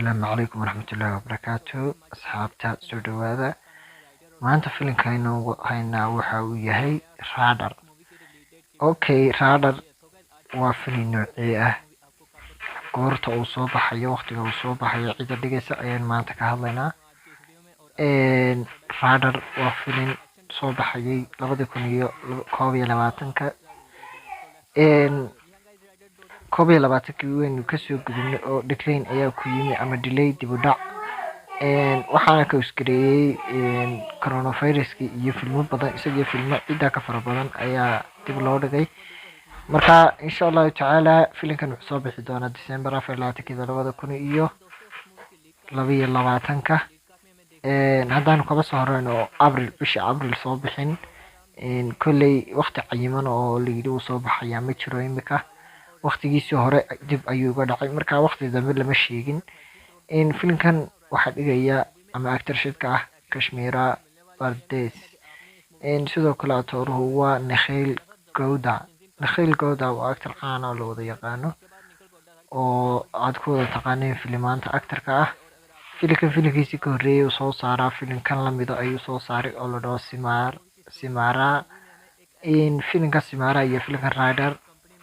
السلام عليكم ورحمة الله وبركاته أصحابتا سو دوادا maanta filimkaynu haynaa waxa uu yahay Radar. Okay, Radar waa filim noocee ah, goorta uu soo baxayo, waqtiga uu soo baxayo, cida dhigaysa ayaan maanta ka hadlaynaa. Radar waa filim soo baxayay 2021ka. 2020 waynu kasoo gudubnay oo decline ayaa ku yimi ama delay dib u dhac. waxaana ka isgareeyay coronaviruski iyo filmo badan, isaga filmo cida ka fara badan ayaa dib loo dhigay. marka insha Allah taala filimkan wuxuu soo bixi doonaa December 2022 haddaan kaba soo horeyno bisha April soo bixin kolley waqti cayiman oo la yidhi uu soo baxayaa ma jiro imika. waqtigiisii hore dib ayuu uga dhacay, marka waqti dambe lama sheegin. filimkan waxaa dhigaya ama actor-shidka ah Kashmira Bardes. sidoo kale atooruhu waa Nikhil Gowda. Nikhil Gowda waa actor caan ah oo la wada yaqaano oo aad ku wada taqaaneen filimaanta actor-ka ah. filimkiisii ka horreeyay uu soo saaraa filimkan lamid ah ayuu soo saaray oo la dhaho Simara. filimka Simara iyo filimka Radar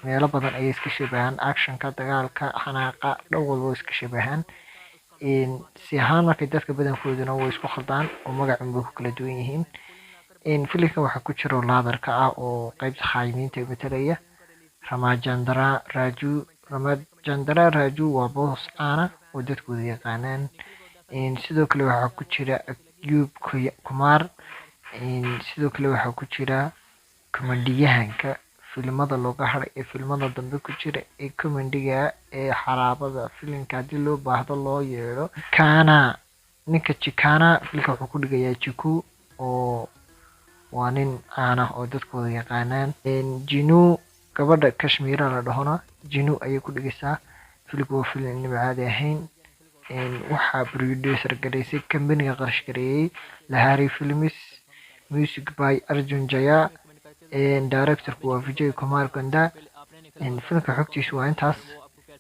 meelo badan ayay iska shabahaan, actionka, dagaalka, xanaaqa, dhan walba way iska shabahaan. si ahaan markay dadka badankooduna way isku khaldaan oo magacun bay ku kala duwan yihiin. filimkan waxaa ku jira laadarka ah oo qaybta xayimiinta matalaya Ramachandra Raju waa boos caana oo dadkooda yaqaanaan. sidoo kale waxaa ku jira Ayub Kumar. sidoo kale waxaa ku jira komediyahanka filimada looga haray ee filimada dambe ku jira ee komediga ee xaraabada filimka haddii loo baahdo loo yeedho ninka Chikana. filimka wuxuu ku dhigayaa Chiku oo waa nin caan ah oo dadkooda yaqaanaan. Jinu gabadha Kashmira la dhahona Jinu ayay ku dhigaysaa. filimku waa filim aan caadi ahayn. waxaa producer gareysay kambaniga qarash gareeyay Lahari Films, music by Arjun Jaya, directorku waa Vijay Kumar Gonda. filimka xogtiisu waa intaas.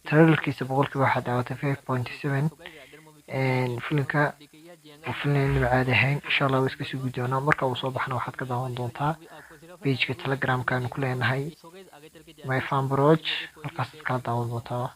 trailerkiisa boqolkiiba waxaa daawatay 5.7. filimka waa filim aan caadi ahayn. insha Allah waa iska sugi doonaa, marka uu soo baxana waxaad ka daawan doontaa pageka Telegramka aan ku leenahay My Fan Broj, halkaas kala daawan doontaa.